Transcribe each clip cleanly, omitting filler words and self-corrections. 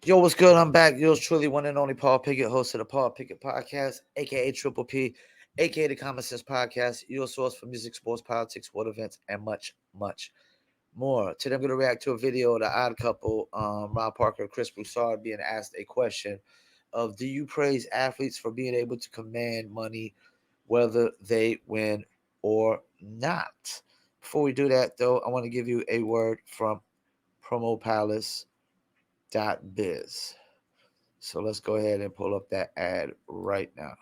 Yo, what's good? I'm back. Yours truly, one and only Paul Pickett, host of the Paul Pickett Podcast, aka Triple P, aka the Common Sense Podcast, your source for music, sports, politics, sport events, and much, much more. Today, I'm going to react to a video of the Odd Couple, Ron Parker, Chris Broussard, being asked a question of: do you praise athletes for being able to command money, whether they win or not? Before we do that, though, I want to give you a word from promopalace.biz. So let's go ahead and pull up that ad right now.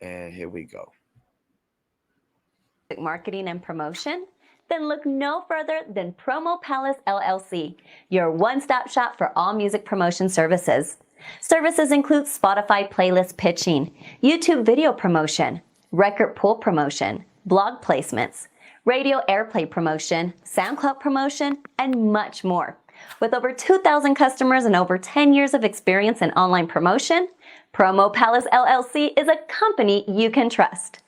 And here we go. Marketing and promotion? Then look no further than Promo Palace LLC, your one-stop shop for all music promotion services. Services include Spotify playlist pitching, YouTube video promotion, record pool promotion, blog placements, radio airplay promotion, SoundCloud promotion, and much more. With over 2,000 customers and over 10 years of experience in online promotion, Promo Palace LLC is a company you can trust.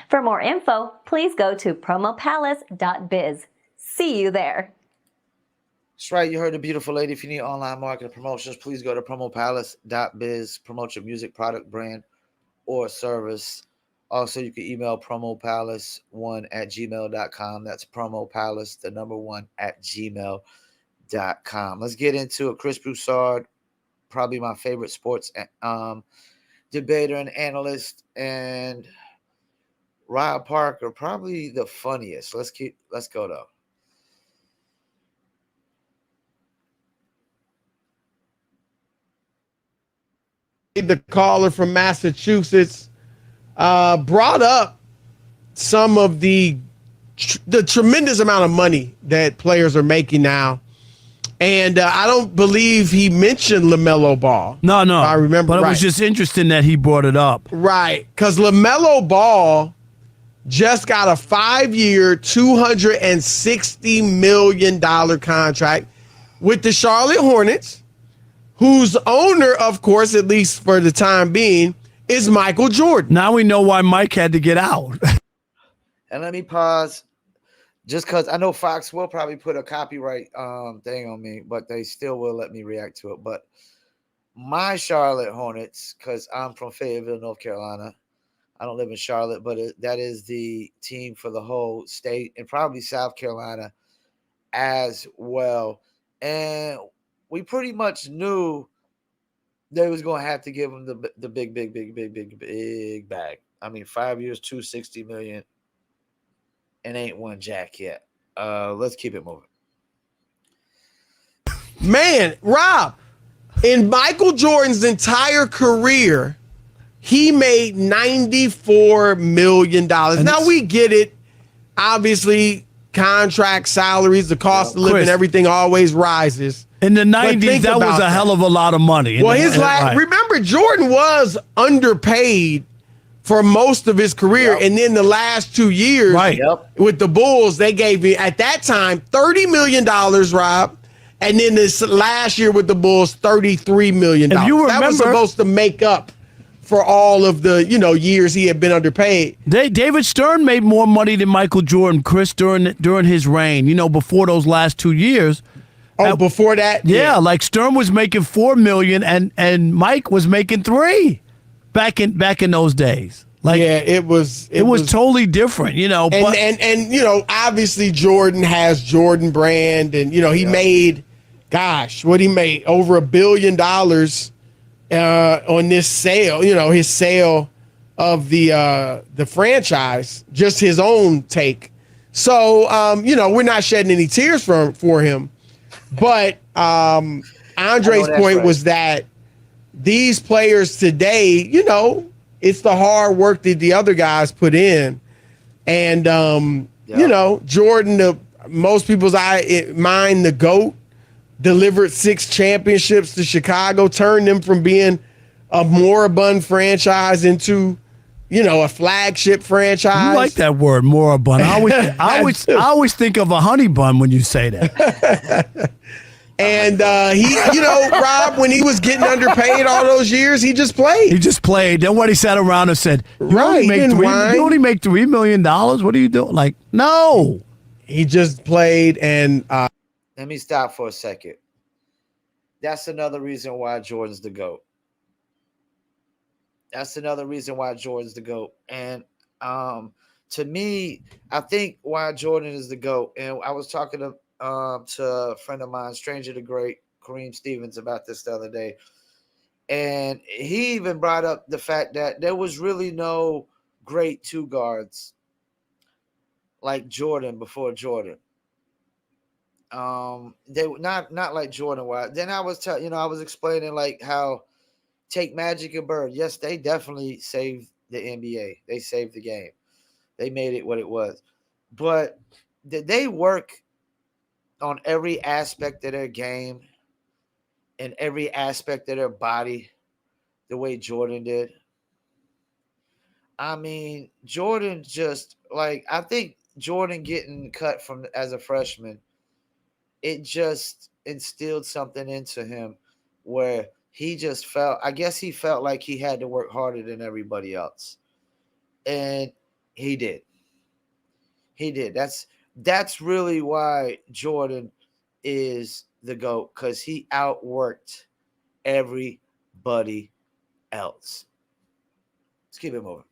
For more info, please go to promopalace.biz. See you there. That's right. You heard the beautiful lady. If you need online marketing promotions, please go to promopalace.biz. Promote your music, product, brand, or service. Also, you can email promopalace1@gmail.com. That's promopalace, the number 1 at gmail.com. Let's get into it. Chris Broussard, probably my favorite sports debater and analyst, and Ron Parker, probably the funniest. Let's go though. The caller from Massachusetts brought up some of the tremendous amount of money that players are making now. And I don't believe he mentioned LaMelo Ball. No. I remember. But it was just interesting that he brought it up. Right. Because LaMelo Ball just got a 5-year, $260 million contract with the Charlotte Hornets, whose owner, of course, at least for the time being, is Michael Jordan. Now we know why Mike had to get out. And let me pause, just because I know Fox will probably put a copyright thing on me, but they still will let me react to it. But my Charlotte Hornets, because I'm from Fayetteville, North Carolina. I don't live in Charlotte, but that is the team for the whole state and probably South Carolina as well. And we pretty much knew they was going to have to give him the big bag. I mean, 5 years, $260 million, and ain't one jack yet. Let's keep it moving. Man, Rob, in Michael Jordan's entire career, he made $94 million. Now, we get it. Obviously, contract, salaries, the cost of living, Chris, everything always rises. In the 90s, that was a hell of a lot of money. Well, remember, Jordan was underpaid for most of his career. Yep. And then the last 2 years with the Bulls, they gave me, at that time, $30 million, Rob. And then this last year with the Bulls, $33 million. If you remember, that was supposed to make up for all of the, years he had been underpaid. David Stern made more money than Michael Jordan, Chris, during his reign, before those last 2 years. Oh, before that? Yeah, like Stern was making $4 million and Mike was making $3 back in those days. Like, yeah, it was totally different, And obviously Jordan has Jordan brand, and he made, what he made over $1 billion on this sale, his sale of the franchise, just his own take. So we're not shedding any tears for him. But Andre's point was that these players today, it's the hard work that the other guys put in. And, Jordan, most people's mind, the GOAT, delivered 6 championships to Chicago, turned them from being a moribund franchise into, a flagship franchise. You like that word, moribund. I always think of a honey bun when you say that. And he, Rob, when he was getting underpaid all those years, he just played. He just played. Then when he sat around and said, you only make $3 million? What are you doing? Like, no. He just played, and let me stop for a second. That's another reason why Jordan's the GOAT. That's another reason why Jordan's the GOAT. And to me, I think why Jordan is the GOAT. And I was talking to a friend of mine, Stranger the Great, Kareem Stevens, about this the other day. And he even brought up the fact that there was really no great two guards like Jordan before Jordan. They were not like Jordan was. Then I was I was explaining like how take Magic and Bird. Yes, they definitely saved the NBA. They saved the game. They made it what it was. But did they work on every aspect of their game and every aspect of their body the way Jordan did? I mean, Jordan just like I think Jordan getting cut from as a freshman, it just instilled something into him where he just felt, I guess he felt like he had to work harder than everybody else. And he did. He did. That's really why Jordan is the GOAT, because he outworked everybody else. Let's keep it moving.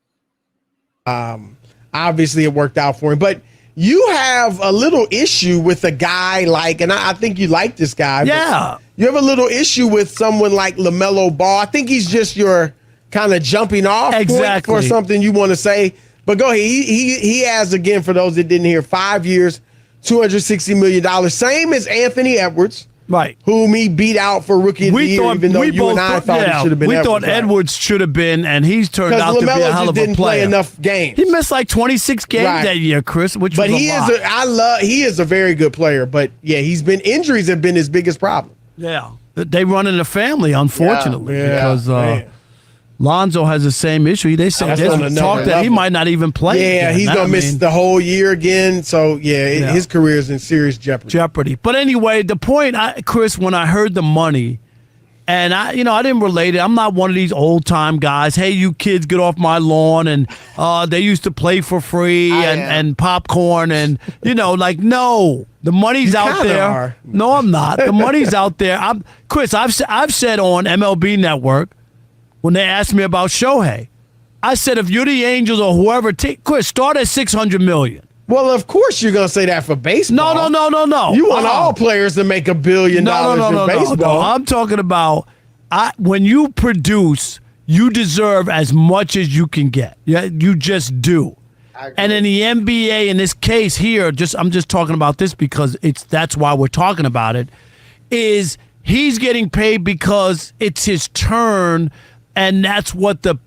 Obviously it worked out for him, but you have a little issue with a guy like, and I think you like this guy. Yeah. You have a little issue with someone like LaMelo Ball. I think he's just your kind of jumping off point for something you want to say. But go ahead. He has, again, for those that didn't hear, 5 years, $260 million. Same as Anthony Edwards. Right. Whom he beat out for Rookie of the Year, even though you and I thought it should have been Edwards. We thought Edwards should have been, and he's turned out to be a hell of a player. Didn't play enough games. He missed like 26 games that year, Chris, which was a lot. He is a very good player, but yeah, injuries have been his biggest problem. Yeah. They run in the family, unfortunately, because Lonzo has the same issue. They say there's talk that he might not even play. Yeah, he's going to miss the whole year again. So, his career is in serious jeopardy. But anyway, the point, Chris, when I heard the money, and I didn't relate it. I'm not one of these old-time guys. Hey, you kids, get off my lawn. And they used to play for free and popcorn. And, no, the money's out there. Are. No, I'm not. The money's out there. Chris, I've said on MLB Network, when they asked me about Shohei, I said, if you're the Angels or whoever, Chris, start at $600 million. Well, of course you're going to say that for baseball. No. You want all players to make $1 billion in baseball. No. I'm talking about when you produce, you deserve as much as you can get. Yeah, you just do. And in the NBA, in this case here, I'm just talking about this because that's why we're talking about it, is he's getting paid because it's his turn. And that's what the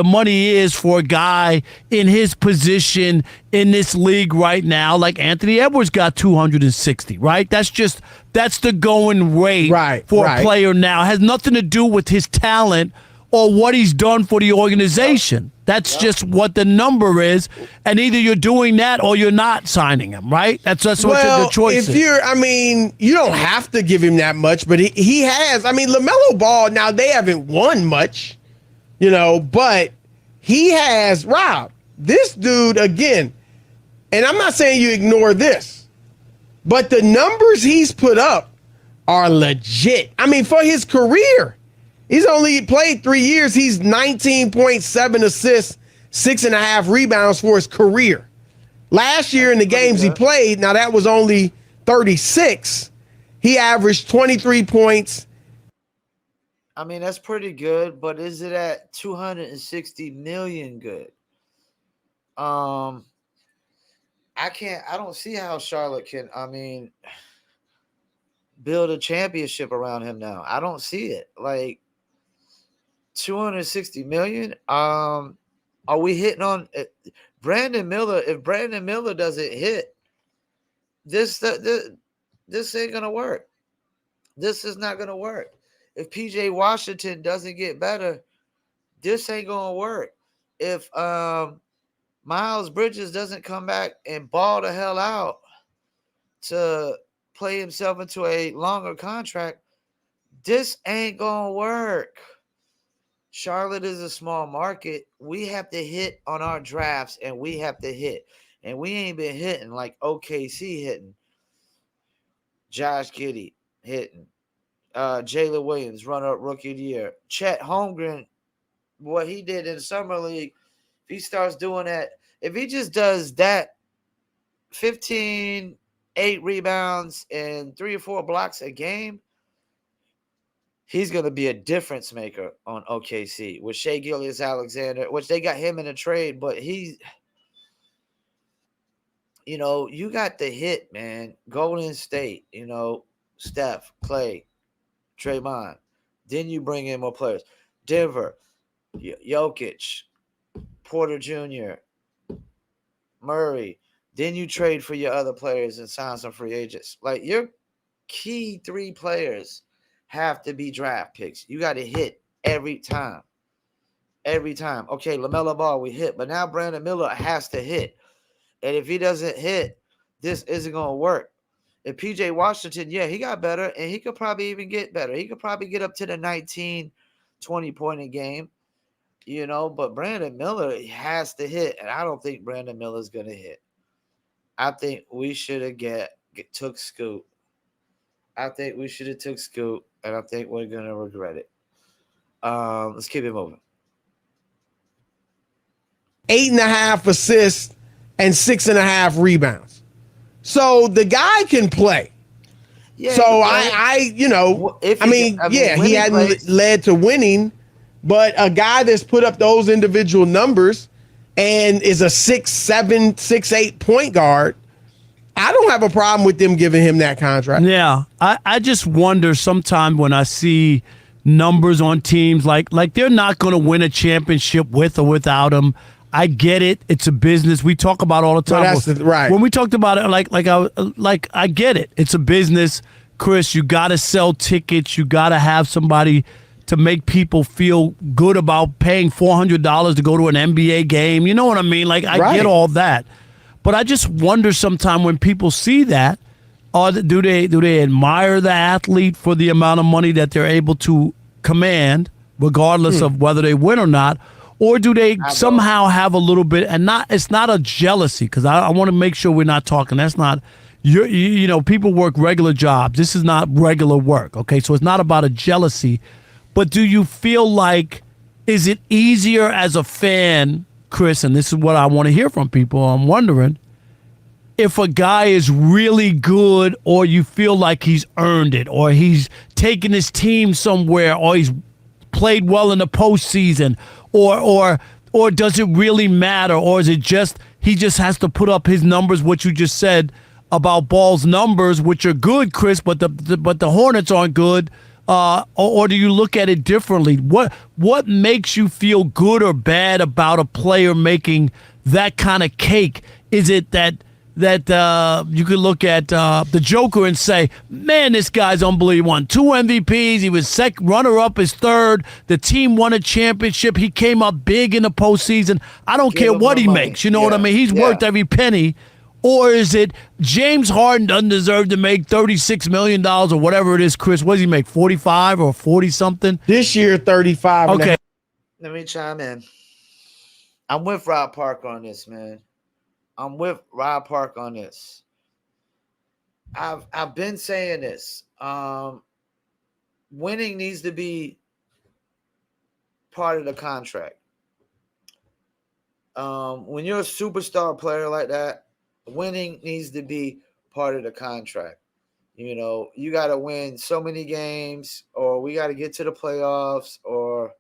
money is for a guy in his position in this league right now. Like Anthony Edwards got 260, right? That's the going rate for a player now. It has nothing to do with his talent or what he's done for the organization. That's just what the number is, and either you're doing that or you're not signing him, right? That's what the choice is. You don't have to give him that much, but he has. LaMelo Ball, now they haven't won much, but he has. Rob, this dude, again, and I'm not saying you ignore this, but the numbers he's put up are legit. For his career. He's only played 3 years. He's 19.7 assists, 6.5 rebounds for his career. Last year in the games he played, now that was only 36, he averaged 23 points. That's pretty good, but is it at 260 million good? I don't see how Charlotte can, build a championship around him now. I don't see it. Like, 260 million. Are we hitting on Brandon Miller? If Brandon Miller doesn't hit, this ain't gonna work. This is not gonna work. If PJ Washington doesn't get better, this ain't gonna work. If Miles Bridges doesn't come back and ball the hell out to play himself into a longer contract, this ain't gonna work. Charlotte is a small market. We have to hit on our drafts, and we have to hit. and we ain't been hitting like OKC hitting, Josh Giddey hitting, Jalen Williams, runner-up rookie of the year, Chet Holmgren, what he did in the summer league. If he starts doing that, if he just does that 15, 8 rebounds, and 3 or 4 blocks a game, he's going to be a difference maker on OKC with Shai Gilgeous-Alexander, which they got him in a trade, but he, you got the hit, man. Golden State, Steph, Clay, Draymond. Then you bring in more players. Denver, Jokic, Porter Jr., Murray. Then you trade for your other players and sign some free agents. Like, your key 3 players have to be draft picks. You got to hit every time. Every time. Okay, LaMelo Ball, we hit. But now Brandon Miller has to hit. And if he doesn't hit, this isn't going to work. And PJ Washington, yeah, he got better. And he could probably even get better. He could probably get up to the 19, 20 point a game. But Brandon Miller has to hit. And I don't think Brandon Miller's going to hit. I think we should have took Scoot. I think we should have took Scoot, and I think we're going to regret it. Let's keep it moving. 8.5 assists and 6.5 rebounds. So the guy can play. Yeah, so he hadn't led to winning, but a guy that's put up those individual numbers and is a 6'7", 6'8" point guard, I don't have a problem with them giving him that contract. Yeah, I just wonder sometimes when I see numbers on teams like they're not going to win a championship with or without him. I get it; it's a business. We talk about it all the time. Right. When we talked about it, I get it. It's a business, Chris. You got to sell tickets. You got to have somebody to make people feel good about paying $400 to go to an NBA game. You know what I mean? Like, I get all that. But I just wonder sometimes when people see that, do they admire the athlete for the amount of money that they're able to command, regardless of whether they win or not? Or do they somehow have a little bit, and it's not a jealousy, because I want to make sure we're not talking. That's not, people work regular jobs. This is not regular work, okay? So it's not about a jealousy. But do you feel like, is it easier as a fan, Chris, and this is what I want to hear from people, I'm wondering, if a guy is really good or you feel like he's earned it or he's taken his team somewhere or he's played well in the postseason or does it really matter, or is it just he just has to put up his numbers, what you just said about Ball's numbers, which are good, Chris, but the Hornets aren't good? Or do you look at it differently? What makes you feel good or bad about a player making that kind of cake? Is it that you could look at the Joker and say, man, this guy's unbelievable. He won 2 MVPs. He was runner-up his 3rd. The team won a championship. He came up big in the postseason. I don't care what he makes. You know what I mean? He's worth every penny. Or is it James Harden doesn't deserve to make $36 million or whatever it is, Chris? What does he make, 45 or 40-something? This year, 35. Okay. Let me chime in. I'm with Rob Park on this, man. I'm with Rob Park on this. I've been saying this. Winning needs to be part of the contract. When you're a superstar player like that, winning needs to be part of the contract. You got to win so many games, or we got to get to the playoffs, or,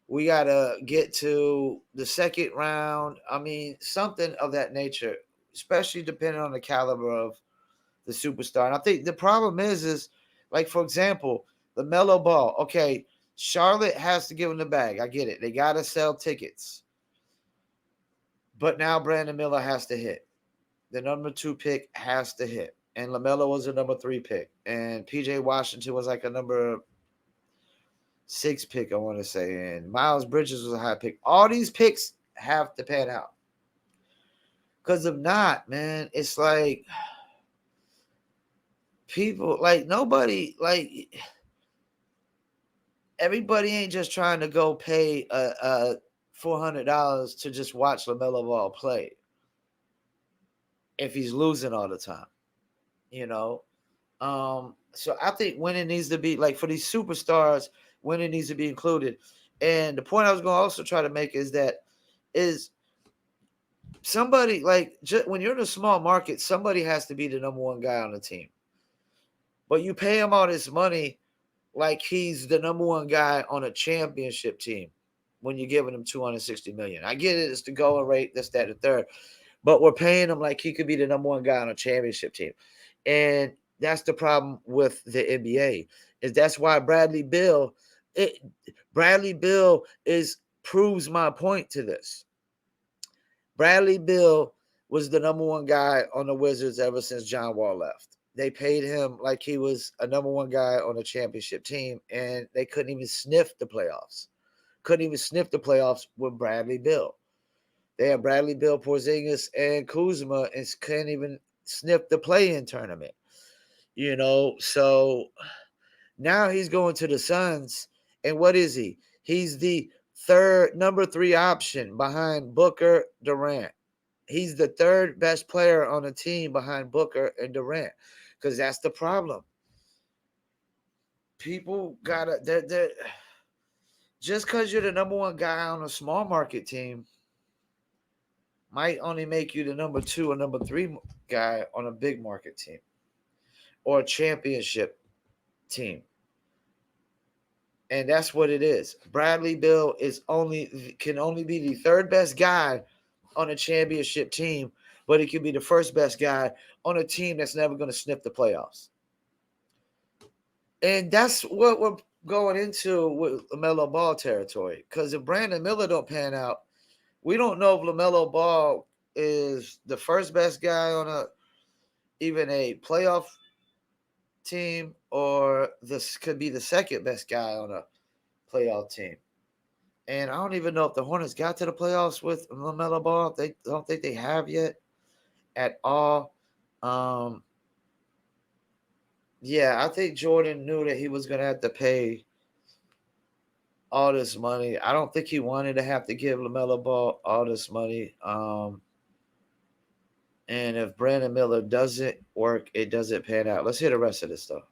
we got to get to the second round. I mean, something of that nature, especially depending on the caliber of the superstar. And I think the problem is like, for example, LaMelo Ball. Okay, Charlotte has to give him the bag. I get it. They got to sell tickets. But now Brandon Miller has to hit. The number 2 pick has to hit. And LaMelo was a number 3 pick. And PJ Washington was like a number 6 pick, I want to say. And Miles Bridges was a high pick. All these picks have to pan out. Because if not, man, it's like people, like nobody, like everybody ain't just trying to go pay a $400 to just watch LaMelo Ball play if he's losing all the time, you know? So I think winning needs to be, like, for these superstars, winning needs to be included. And the point I was going to also try to make is that is somebody, like, when you're in a small market, somebody has to be the number one guy on the team. But you pay him all this money like he's the number one guy on a championship team when you're giving him $260 million. I get it, it's the going rate, this, that, and the third. But we're paying him like he could be the number one guy on a championship team. And that's the problem with the NBA. Is that's why Bradley Beal proves my point to this. Bradley Beal was the number one guy on the Wizards ever since John Wall left. They paid him like he was a number one guy on a championship team, and they couldn't even sniff the playoffs. Couldn't even sniff the playoffs with Bradley Beal. They had Bradley Beal, Porzingis, and Kuzma, and couldn't even sniff the play-in tournament. You know, so now he's going to the Suns, and what is he? He's the number 3 option behind Booker, Durant. He's the third best player on the team behind Booker and Durant, because that's the problem. People gotta just because you're the number one guy on a small market team might only make you the number 2 or number 3 guy on a big market team or a championship team. And that's what it is. Bradley Beal can only be the third best guy on a championship team, but he can be the first best guy on a team that's never going to sniff the playoffs. And that's what we're going into with LaMelo Ball territory. Because if Brandon Miller don't pan out, we don't know if LaMelo Ball is the first best guy on even a playoff team, or this could be the second best guy on a playoff team. And I don't even know if the Hornets got to the playoffs with LaMelo Ball. They don't think they have yet at all. Yeah, I think Jordan knew that he was going to have to pay all this money. I don't think he wanted to have to give LaMelo Ball all this money. And if Brandon Miller doesn't work, it doesn't pan out. Let's hear the rest of this stuff.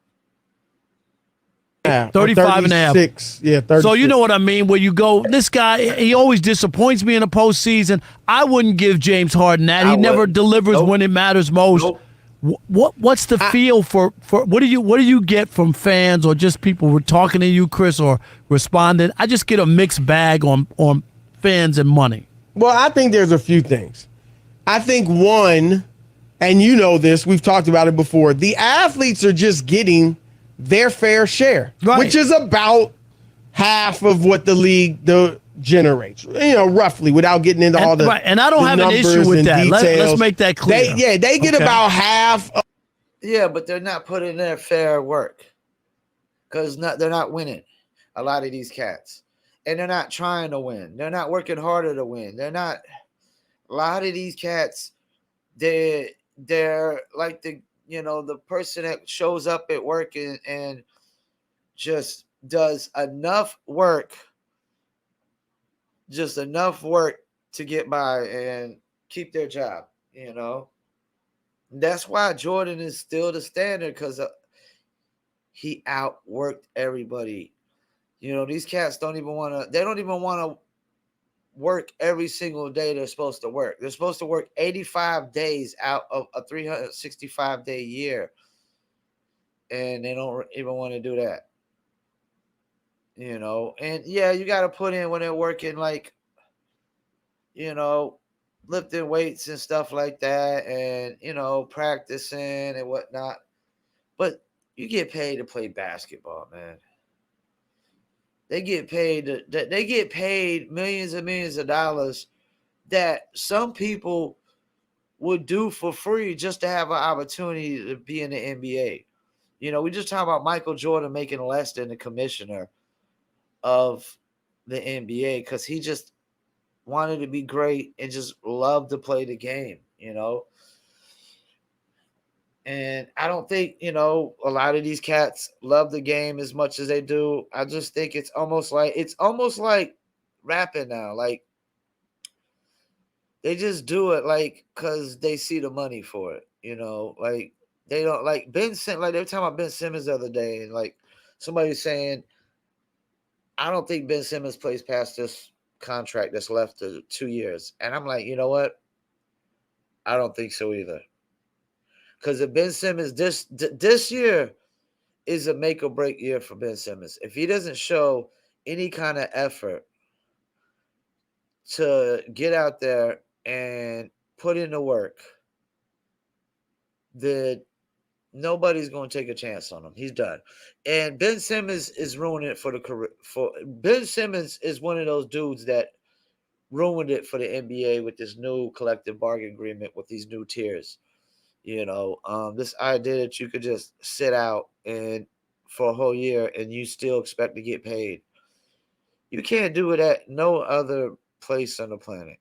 Yeah, 35 and a half. Yeah, 36. So you know what I mean? Where you go, this guy, he always disappoints me in the postseason. I wouldn't give James Harden that. He never delivers when it matters most. What's the feel for what do you get from fans or just people who are talking to you, Chris, or responding? I just get a mixed bag on fans and money. Well, I think there's a few things. I think one, and you know this, we've talked about it before, the athletes are just getting their fair share, which is about half of what the league generates, roughly, without getting into all the and I don't have an issue with that. Let's make that clear. They get about half. Yeah, but they're not putting in their fair work because they're not winning. A lot of these cats, and they're not trying to win. They're not working harder to win. They're not. A lot of these cats, they're like the person that shows up at work and just does enough work to get by and keep their job, That's why Jordan is still the standard, because he outworked everybody. These cats don't even want to work every single day they're supposed to work. They're supposed to work 85 days out of a 365-day year, and they don't even want to do that. And yeah, you got to put in when they're working, like, lifting weights and stuff like that, and, practicing and whatnot. But you get paid to play basketball, man. They get paid millions and millions of dollars that some people would do for free just to have an opportunity to be in the NBA. We just talk about Michael Jordan making less than the commissioner of the NBA because he just wanted to be great and just loved to play the game, And I don't think, a lot of these cats love the game as much as they do. I just think it's almost like rapping now. Like, They just do it like because they see the money for it. Like they don't like Ben Simmons. Like they were talking about Ben Simmons the other day, and like somebody was saying, I don't think Ben Simmons plays past this contract that's left to 2 years. And I'm like, you know what? I don't think so either. Because if Ben Simmons this year is a make or break year for Ben Simmons. If he doesn't show any kind of effort to get out there and put in the work, then nobody's going to take a chance on him. He's done. And Ben Simmons is ruining it for the career. Ben Simmons is one of those dudes that ruined it for the NBA with this new collective bargaining agreement with these new tiers. This idea that you could just sit out and for a whole year and you still expect to get paid. You can't do it at no other place on the planet,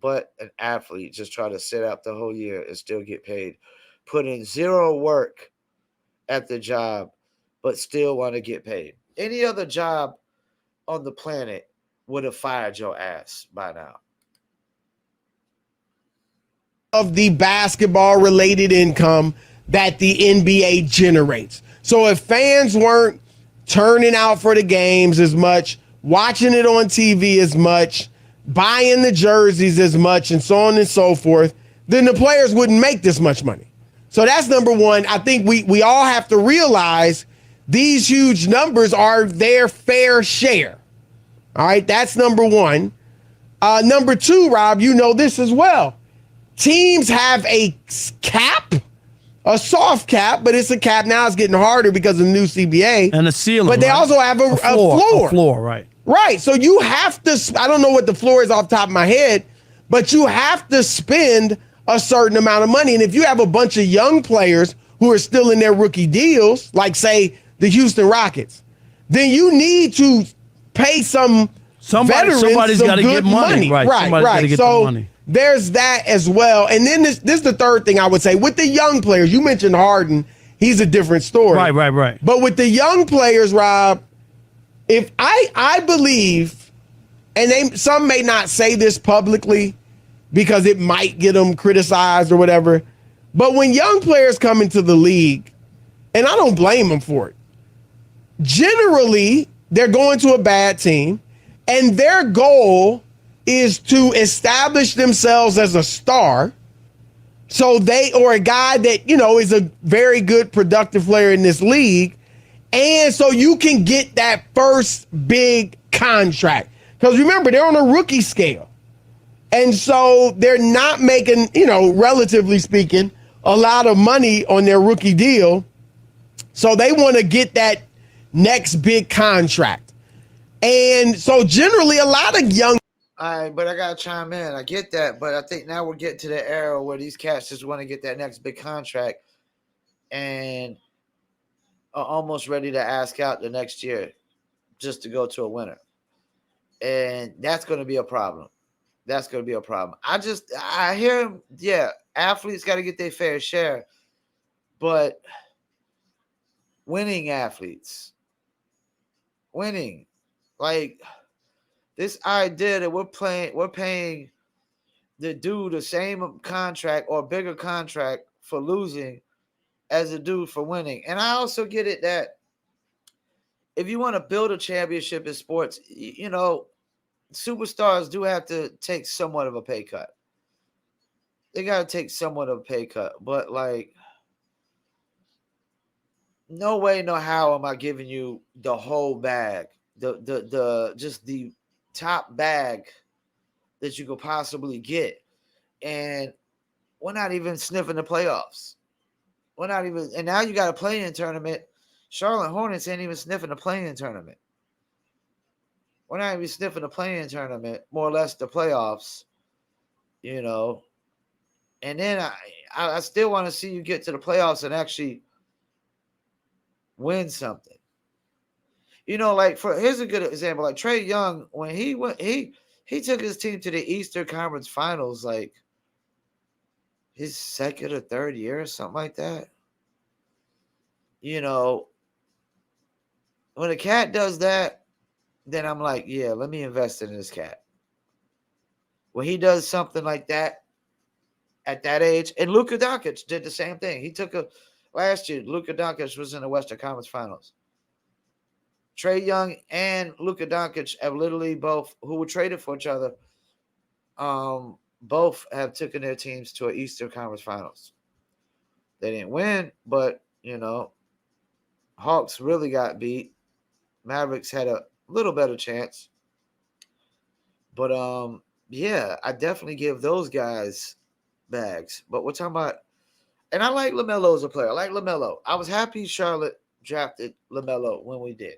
but an athlete just try to sit out the whole year and still get paid. Put in zero work at the job, but still want to get paid. Any other job on the planet would have fired your ass by now. Of the basketball related income that the NBA generates. So if fans weren't turning out for the games as much, watching it on TV as much, buying the jerseys as much, and so on and so forth, then the players wouldn't make this much money. So that's number one. I think we all have to realize these huge numbers are their fair share. All right, that's number one. Number two, Rob, you know this as well. Teams have a cap, a soft cap, but it's a cap. Now it's getting harder because of the new CBA. And a ceiling. But they also have a floor. A floor, right. Right. So you have to, I don't know what the floor is off the top of my head, but you have to spend a certain amount of money. And if you have a bunch of young players who are still in their rookie deals, like say the Houston Rockets, then you need to pay somebody's got to get money. Right. Somebody's got to get the money. There's that as well. And then this is the third thing I would say. With the young players, you mentioned Harden. He's a different story. Right. But with the young players, Rob, if I believe, and some may not say this publicly because it might get them criticized or whatever, but when young players come into the league, and I don't blame them for it, generally they're going to a bad team, and their goal is to establish themselves as a star. So or a guy that, is a very good productive player in this league. And so you can get that first big contract. Because remember, they're on a rookie scale. And so they're not making, relatively speaking, a lot of money on their rookie deal. So they want to get that next big contract. And so generally a lot of young. All right, but I got to chime in. I get that, but I think now we're getting to the era where these cats just want to get that next big contract and are almost ready to ask out the next year just to go to a winner. And that's going to be a problem. I hear him, yeah, athletes got to get their fair share, but winning, like this idea that we're paying the dude the same contract or bigger contract for losing as a dude for winning. And I also get it that if you want to build a championship in sports, superstars do have to take somewhat of a pay cut. They got to take somewhat of a pay cut. But, like, no way, no how am I giving you the whole bag, just the top bag that you could possibly get. And we're not even sniffing the playoffs. And now you got a play-in tournament. Charlotte Hornets ain't even sniffing the play-in tournament. We're not even sniffing the play-in tournament, more or less the playoffs, And then I still want to see you get to the playoffs and actually win something. Here's a good example. Like Trae Young, when he went, he took his team to the Eastern Conference Finals, like his second or third year or something like that. When a cat does that, then I'm like, yeah, let me invest in this cat. when he does something like that at that age, and Luka Doncic did the same thing. He took last year. Luka Doncic was in the Western Conference Finals. Trae Young and Luka Doncic have literally both, who were traded for each other, both have taken their teams to an Eastern Conference Finals. They didn't win, but Hawks really got beat. Mavericks had a little better chance. But yeah, I definitely give those guys bags. But we're talking about, and I like LaMelo as a player. I like LaMelo. I was happy Charlotte drafted LaMelo when we did.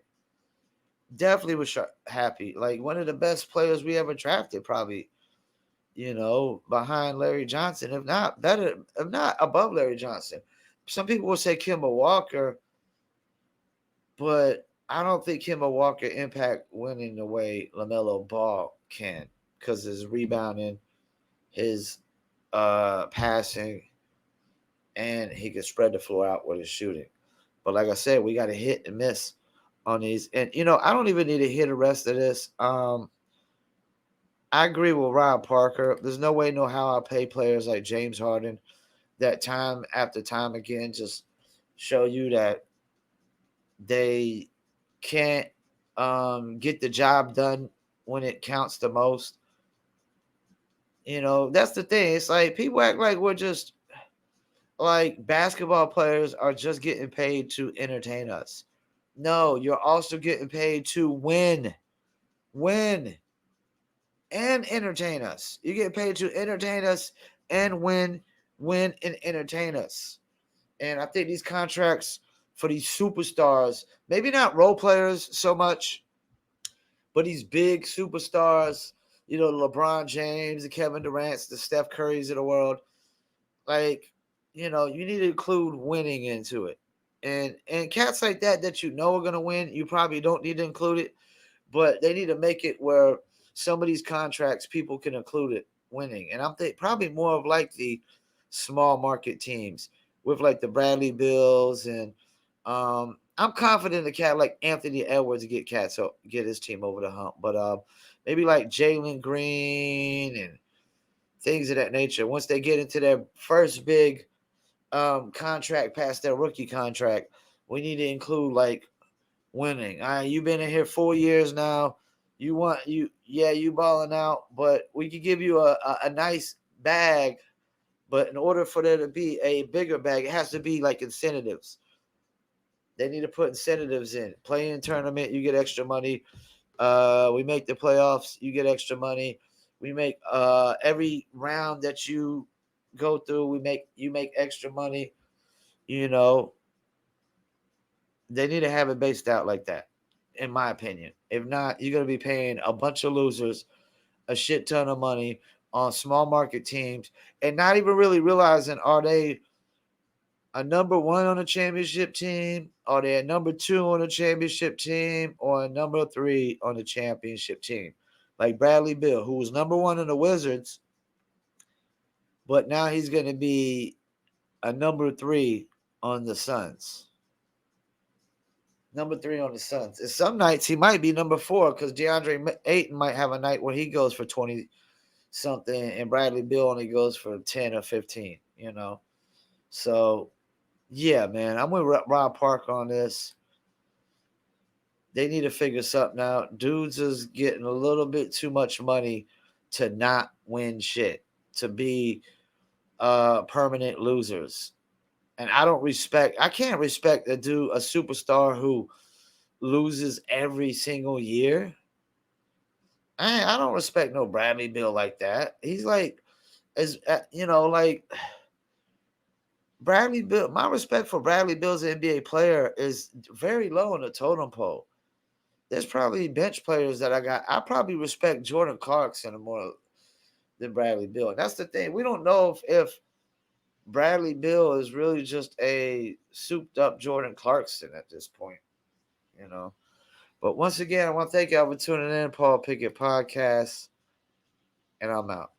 Definitely was happy. Like one of the best players we ever drafted, probably. Behind Larry Johnson, if not better, if not above Larry Johnson. Some people will say Kemba Walker, but I don't think Kemba Walker impact winning the way LaMelo Ball can, because his rebounding, his passing, and he can spread the floor out with his shooting. But like I said, we got to hit and miss on these. And I don't even need to hear the rest of this. I agree with Rob Parker. There's no way, no how I pay players like James Harden that time after time again just show you that they can't get the job done when it counts the most. That's the thing. It's like people act like we're just like basketball players are just getting paid to entertain us. No, you're also getting paid to win. Win. And entertain us. You get paid to entertain us and win and entertain us. And I think these contracts for these superstars, maybe not role players so much, but these big superstars, LeBron James, the Kevin Durant's, the Steph Currys of the world, like, you need to include winning into it. And cats like that are going to win, you probably don't need to include it, but they need to make it where some of these contracts people can include it winning. And I'm probably more of like the small market teams with like the Bradley Bills, and I'm confident the cat like Anthony Edwards get his team over the hump. But maybe like Jalen Green and things of that nature. Once they get into their first big contract past their rookie contract, we need to include like winning. All right, you've been in here 4 years now. You balling out, but we could give you a nice bag. But in order for there to be a bigger bag, it has to be like incentives. They need to put incentives in. Playing tournament, you get extra money. We make the playoffs, you get extra money. We make every round that you go through, you make extra money. They need to have it based out like that, in my opinion. If not, you're going to be paying a bunch of losers a shit ton of money on small market teams and not even really realizing, are they a number one on a championship team? Are they a number two on a championship team, or a number three on a championship team? Like Bradley Beal, who was number one in the Wizards, but now he's going to be a number three on the Suns. Number three on the Suns. And some nights he might be number four, because DeAndre Ayton might have a night where he goes for 20 something and Bradley Beal only goes for 10 or 15, So, yeah, man, I'm with Rob Parker on this. They need to figure something out. Dudes is getting a little bit too much money to not win shit, to be permanent losers. And I can't respect a superstar who loses every single year. I don't respect no Bradley Beal like that. He's like, like Bradley Beal. My respect for Bradley Beal as an NBA player is very low on the totem pole. There's probably bench players that I probably respect Jordan Clarkson more than Bradley Beal. And that's the thing. We don't know if Bradley Beal is really just a souped up Jordan Clarkson at this point, But once again, I want to thank y'all for tuning in, Paul Pickett Podcast, and I'm out.